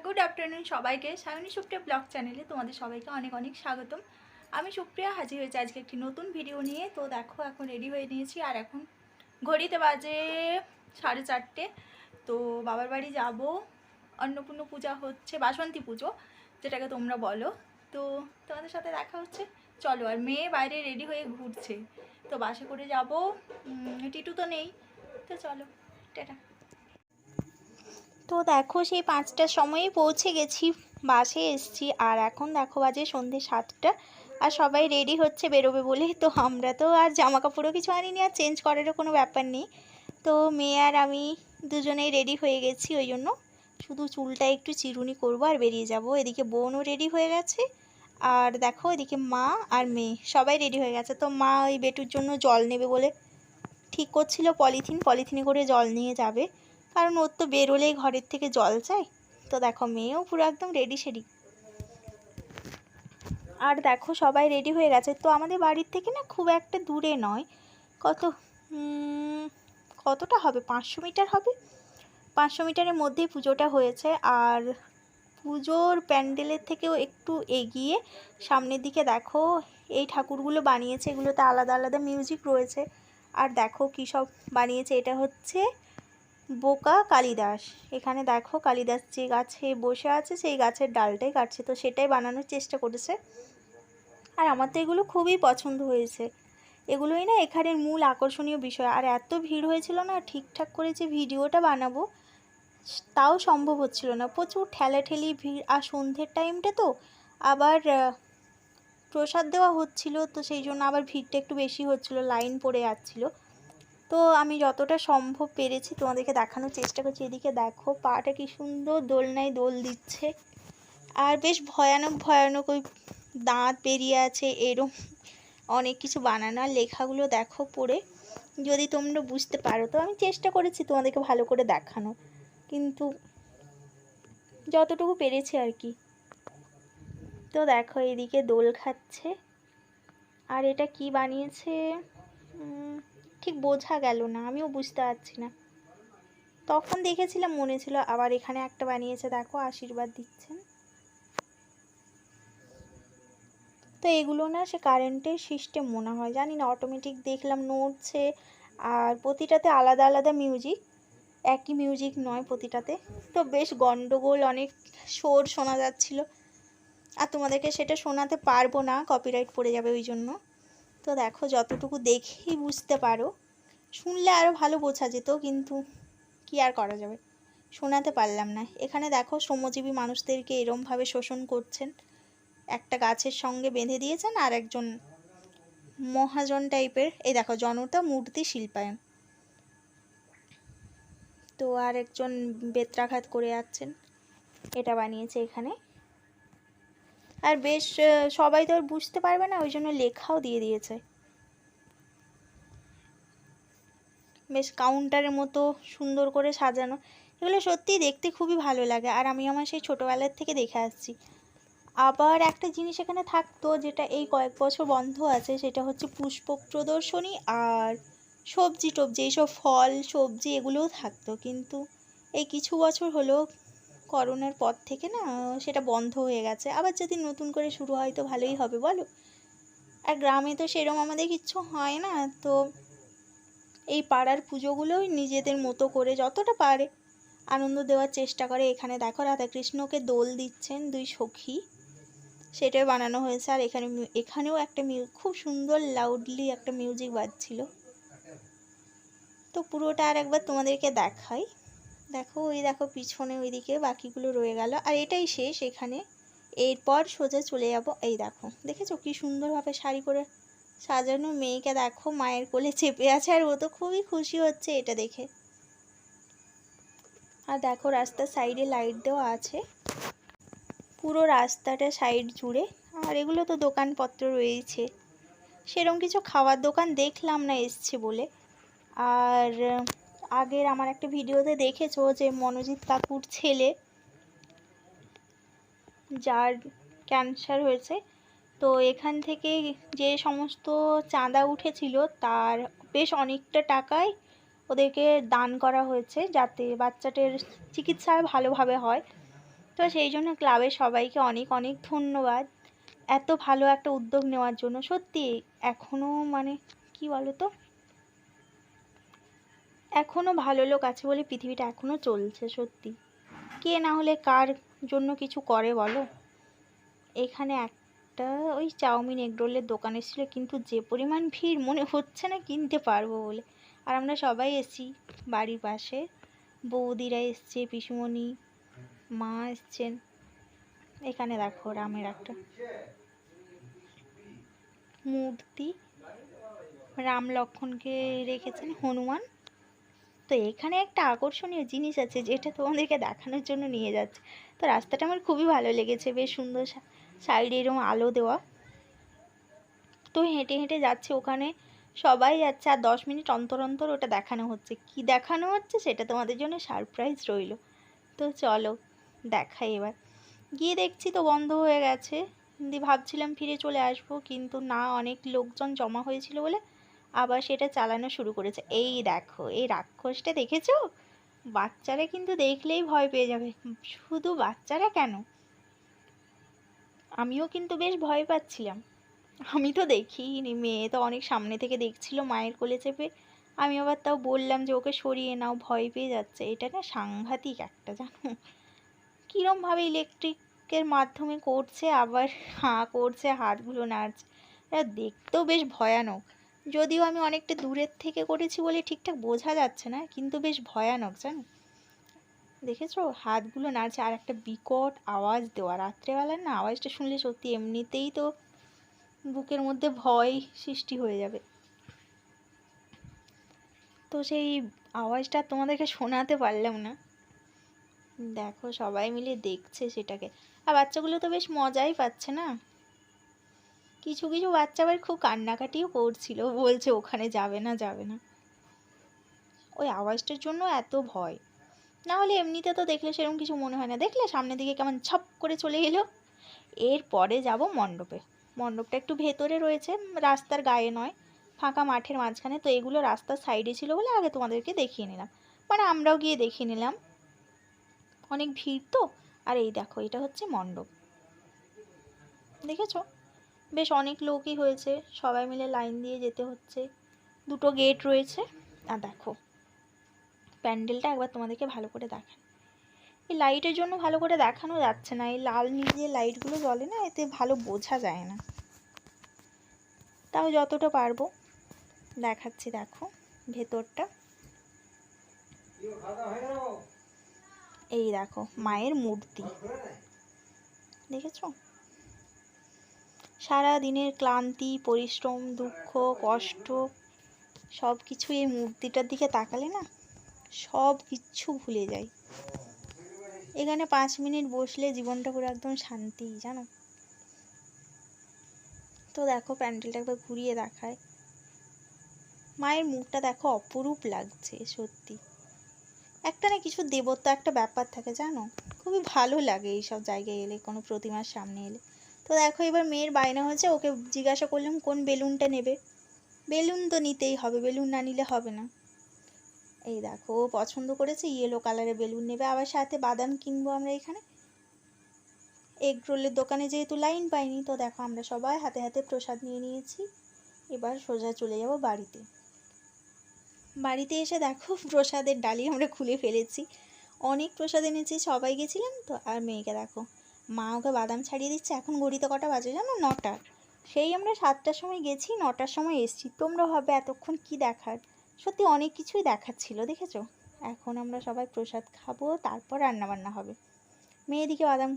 Good afternoon সবাইকে। Sayani Supriya blog চ্যানেলে তোমাদের সবাইকে অনেক অনেক স্বাগতম। আমি সুপ্রিয়া হাজির হয়েছি আজকে একটি নতুন ভিডিও নিয়ে। তো দেখো এখন রেডি হয়ে নিয়েছি আর এখন ঘড়িতে বাজে 4:30। তো বাবার বাড়ি যাব, অন্নপূর্ণা পূজা হচ্ছে, বাসন্তী পুজো যেটাকে তোমরা বলো। তো তোমাদের সাথে দেখা হচ্ছে, চলো। আর মেয়ে বাইরে রেডি হয়ে ঘুরছে, তো বাসে করে যাব। টিটু তো নেই, তো চলো টাটা। তো দেখো সেই 5টার সময়ই পৌঁছে গেছি, বাসে এসছি। আর এখন দেখো বাজে সন্ধ্যে 7টা আর সবাই রেডি হচ্ছে বেরোবে বলে। তো আমরা তো আর জামা কাপড়ও কিছু আনিনি, আর চেঞ্জ করারও কোনো ব্যাপার নেই। তো মেয়ে আর আমি দুজনেই রেডি হয়ে গেছি, ওই জন্য শুধু চুলটা একটু চিরুনি করবো আর বেরিয়ে যাব। এদিকে বোনও রেডি হয়ে গেছে, আর দেখো এদিকে মা আর মেয়ে সবাই রেডি হয়ে গেছে। তো মা ওই বেটুর জন্য জল নেবে বলে ঠিক করছিল, পলিথিনে করে জল নিয়ে যাবে, কারণ ওর তো বেরোলেই ঘরের থেকে জল চাই। তো দেখো মেয়েও পুরো একদম রেডি সেডি। আর দেখো সবাই রেডি হয়ে গেছে। তো আমাদের বাড়ির থেকে না খুব একটা দূরে নয়, কত কতটা হবে, 500 মিটার হবে। 500 মিটারের মধ্যেই পুজোটা হয়েছে। আর পুজোর প্যান্ডেলের থেকেও একটু এগিয়ে সামনের দিকে দেখো এই ঠাকুরগুলো বানিয়েছে, এগুলোতে আলাদা আলাদা মিউজিক রয়েছে। আর দেখো কী সব বানিয়েছে, এটা হচ্ছে বোকা কালিদাস। এখানে দেখো কালিদাস যে গাছে বসে আছে সেই গাছের ডালটাই কাটছে, তো সেটাই বানানোর চেষ্টা করেছে। আর আমার তো এগুলো খুবই পছন্দ হয়েছে, এগুলোই না এখানের মূল আকর্ষণীয় বিষয়। আর এত ভিড় হয়েছিল না, ঠিকঠাক করে যে ভিডিওটা বানাবো তাও সম্ভব হচ্ছিল না, প্রচুর ঠেলাঠেলি ভিড়। আর সন্ধ্যের টাইমটা তো আবার প্রসাদ দেওয়া হচ্ছিল, তো সেই জন্য আবার ভিড়টা একটু বেশি হচ্ছিল, লাইন পড়ে যাচ্ছিল। তো আমি যতটা সম্ভব পেরেছি তোমাদেরকে দেখানোর চেষ্টা করছি। এদিকে দেখো পাটা কি সুন্দর দোলনায় দোল দিচ্ছে, আর বেশ ভয়ানক ভয়ানক ওই দাঁত বেরিয়ে আছে, এরম অনেক কিছু বানানো। আর লেখাগুলো দেখো পড়ে, যদি তোমরা বুঝতে পারো। তো আমি চেষ্টা করেছি তোমাদেরকে ভালো করে দেখানো, কিন্তু যতটুকু পেরেছি আর কি। তো দেখো এদিকে দোল খাচ্ছে। আর এটা কি বানিয়েছে ঠিক বোঝা গেল না, আমিও বুঝতে পারছি না। তখন দেখেছিলাম মনে ছিল, আবার এখানে একটা বানিয়েছে দেখো, আশীর্বাদ দিচ্ছেন। তো এগুলো না সে কারেন্টের সিস্টেম মনে হয়, জানি না, অটোমেটিক দেখলাম নড়ছে। আর প্রতিটাতে আলাদা আলাদা মিউজিক, একই মিউজিক নয় প্রতিটাতে। তো বেশ গন্ডগোল, অনেক শোর শোনা যাচ্ছিল, আর তোমাদেরকে সেটা শোনাতে পারবো না, কপিরাইট পড়ে যাবে ওই জন্য। তো দেখো যতটুকু দেখেই বুঝতে পারো, শুনলে আরও ভালো বোঝা যেত, কিন্তু কি আর করা যাবে, শোনাতে পারলাম না। এখানে দেখো শ্রমজীবী মানুষদেরকে এরমভাবে শোষণ করছেন, একটা গাছের সঙ্গে বেঁধে দিয়েছেন। আর একজন মহাজন টাইপের, এই দেখো জনতা মূর্তি শিল্পায়ন, তো আর একজন বেত্রাঘাত করে যাচ্ছেন, এটা বানিয়েছে এখানে। আর বেশ সবাই তো আর বুঝতে পারবে না, ওই জন্য লেখাও দিয়ে দিয়েছে, বেশ কাউন্টারের মতো সুন্দর করে সাজানো। এগুলো সত্যিই দেখতে খুবই ভালো লাগে, আর আমি আমার সেই ছোটোবেলার থেকে দেখে আসছি। আবার একটা জিনিস এখানে থাকতো, যেটা এই কয়েক বছর বন্ধ আছে, সেটা হচ্ছে পুষ্প প্রদর্শনী আর সবজি টবজি, এইসব ফল সবজি এগুলোও থাকতো। কিন্তু এই কিছু বছর হলো করোনার পর থেকে না সেটা বন্ধ হয়ে গেছে। আবার যদি নতুন করে শুরু হয় তো ভালোই হবে বলো। আর গ্রামে তো সেরকম আমাদের কিচ্ছু হয় না, তো এই পাড়ার পুজোগুলোই নিজেদের মতো করে যতটা পারে আনন্দ দেওয়ার চেষ্টা করে। এখানে দেখো রাধাকৃষ্ণকে দোল দিচ্ছেন দুই সখী, সেটাই বানানো হয়েছে। আর এখানেও একটা খুব সুন্দর লাউডলি একটা মিউজিক বাজছিল। তো পুরোটা আর একবার তোমাদেরকে দেখাই। দেখো ওই দেখো পিছনে ওইদিকে বাকিগুলো রয়ে গেল, আর এটাই শেষ এখানে। এরপর সোজা চলে যাব। এই দেখো দেখেছো কি সুন্দরভাবে শাড়ি করে সাজানো, মেয়েকে দেখো মায়ের কোলে চেপে আছে, আর ও তো খুবই খুশি হচ্ছে এটা দেখে। আর দেখো রাস্তার সাইডে লাইট দেওয়া আছে পুরো রাস্তাটা সাইড জুড়ে। আর এগুলো তো দোকানপত্র রয়েছে, সেরকম কিছু খাওয়ার দোকান দেখলাম না এসছে বলে। আর আগের আমার একটা ভিডিওতে দেখেছো যে মনোজিৎ কাকুর ছেলে যার ক্যান্সার হয়েছে, তো এখান থেকে যে সমস্ত চাঁদা উঠেছিল তার বেশ অনেকটা টাকায় ওদেরকে দান করা হয়েছে, যাতে বাচ্চাটার চিকিৎসা ভালোভাবে হয়। তো সেই জন্য ক্লাবের সবাইকে অনেক অনেক ধন্যবাদ এত ভালো একটা উদ্যোগ নেওয়ার জন্য। সত্যি এখনও মানে কি বলো তো, এখনও ভালো লোক আছে বলে পৃথিবীটা এখনও চলছে। সত্যি কে না হলে কার জন্য কিছু করে বলো। এখানে একটা ওই চাউমিন এগরোলের দোকান এসেছিলো, কিন্তু যে পরিমাণ ভিড় মনে হচ্ছে না কিনতে পারবো বলে। আর আমরা সবাই এসেছি বাড়ির পাশে, বৌদিরা এসছে, পিসুমণি, মা এসছেন। এখানে দেখো রামের একটা মূর্তি, রাম লক্ষ্মণকে রেখেছেন, হনুমান। তো এখানে একটা আকর্ষণীয় জিনিস আছে যেটা তোমাদেরকে দেখানোর জন্য নিয়ে যাচ্ছে। তো রাস্তাটা আমার খুবই ভালো লেগেছে, বেশ সুন্দর, সাইডে এরকম আলো দেওয়া। তো হেঁটে হেঁটে যাচ্ছে, ওখানে সবাই যাচ্ছে, আর 10 মিনিট অন্তর অন্তর ওটা দেখানো হচ্ছে। কি দেখানো হচ্ছে সেটা তোমাদের জন্য সারপ্রাইজ রইল। তো চলো দেখাই এবার। গিয়ে দেখছি তো বন্ধ হয়ে গেছে। দিয়ে ভাবছিলাম ফিরে চলে আসবো, কিন্তু না, অনেক লোকজন জমা হয়েছিল বলে আবার সেটা চালানো শুরু করেছে। এই দেখো এই রাক্ষসটা দেখেছো? বাচ্চারা কিন্তু দেখলেই ভয় পেয়ে যাবে। শুধু বাচ্চারা কেন, আমিও কিন্তু বেশ ভয় পাচ্ছিলাম। আমি তো দেখিনি, মেয়ে তো অনেক সামনে থেকে দেখছিল মায়ের কোলে চেপে। আমি আবার তাও বললাম যে ওকে সরিয়ে নাও, ভয় পেয়ে যাচ্ছে। এটা না সাংঘাতিক একটা, জানো, কীরমভাবে ইলেকট্রিকের মাধ্যমে করছে, আবার হাঁ করছে, হাতগুলো নাড়ছে। এটা দেখতেও বেশ ভয়ানক। যদিও আমি অনেকটা দূরের থেকে করেছি বলে ঠিকঠাক বোঝা যাচ্ছে না, কিন্তু বেশ ভয়ানক, জানো। দেখেছো হাতগুলো নাড়ছে, আর একটা বিকট আওয়াজ দেওয়া। রাত্রেবেলার না আওয়াজটা শুনলে সত্যি এমনিতেই তো বুকের মধ্যে ভয় সৃষ্টি হয়ে যাবে। তো সেই আওয়াজটা তোমাদেরকে শোনাতে পারলাম না। দেখো সবাই মিলে দেখছে সেটাকে, আর বাচ্চাগুলো তো বেশ মজাই পাচ্ছে না। কিছু কিছু বাচ্চা আবার খুব কান্নাকাটিও করছিল, বলছে ওখানে যাবে না যাবে না। ওই আওয়াজটার জন্য এত ভয়। না হলে এমনিতে তো দেখলে সেরকম কিছু মনে হয় না। দেখলে সামনের দিকে কেমন ছপ করে চলে গেল। এরপরে যাব মণ্ডপে। মণ্ডপটা একটু ভেতরে রয়েছে, রাস্তার গায়ে নয়, ফাঁকা মাঠের মাঝখানে। তো এগুলো রাস্তার সাইডে ছিল বলে আগে তোমাদেরকে দেখিয়ে নিলাম, মানে আমরাও গিয়ে দেখিয়ে নিলাম। অনেক ভিড় তো। আর এই দেখো এটা হচ্ছে মণ্ডপ, দেখেছো বেশ অনেক লোকই হয়েছে, সবাই মিলে লাইন দিয়ে যেতে হচ্ছে। দুটো গেট রয়েছে। আর দেখো প্যান্ডেলটা একবার তোমাদেরকে ভালো করে দেখাই। এই লাইটের জন্য ভালো করে দেখানো যাচ্ছে না, এই লাল নীল যে লাইটগুলো জ্বলে না, এতে ভালো বোঝা যায় না। তাও যতটা পারবো দেখাচ্ছি। দেখো ভেতরটা, এই দেখো মায়ের মূর্তি, দেখেছো? সারা দিনের ক্লান্তি, পরিশ্রম, দুঃখ, কষ্ট সব কিছু এই মূর্তিটার দিকে তাকালে না সব কিচ্ছু ভুলে যাই। এখানে 5 মিনিট বসলে জীবনটা পুরো একদম শান্তি, জানো। তো দেখো প্যান্ডেলটা একবার ঘুরিয়ে দেখায়। মায়ের মুখটা দেখো অপরূপ লাগছে সত্যি। একটা না কিছু দেবত্ব একটা ব্যাপার থাকে, জানো, খুবই ভালো লাগে এইসব জায়গায় এলে, কোনো প্রতিমার সামনে এলে। তো দেখো এবার মেয়ের বায়না হয়েছে, ওকে জিজ্ঞাসা করলাম কোন বেলুনটা নেবে। বেলুন তো নিতেই হবে, বেলুন না নিলে হবে না। এই দেখো ও পছন্দ করেছে ইয়েলো কালারের বেলুন নেবে, আবার সাথে বাদাম কিনবো আমরা এখানে। এগ রোলের দোকানে যেহেতু লাইন পাইনি, তো দেখো আমরা সবাই হাতে হাতে প্রসাদ নিয়ে নিয়েছি। এবার সোজা চলে যাব বাড়িতে। বাড়িতে এসে দেখো প্রসাদের ডালি আমরা খুলে ফেলেছি। অনেক প্রসাদ এনেছি, সবাই গেছিলাম তো। আর মেয়েকে দেখো, মা ওকে বাদাম ছাড়িয়ে দিচ্ছে। এখন ঘড়িতে কটা বাজে জানো? 9টা। সেই আমরা 7টার সময় গেছি, 9টার সময় এসছি। তোমরা ভাবে এতক্ষণ কি দেখার। সত্যি অনেক কিছুই দেখার ছিল, দেখেছো। এখন আমরা সবাই প্রসাদ খাবো, তারপর রান্নাবান্না হবে। মেয়ে এদিকে বাদাম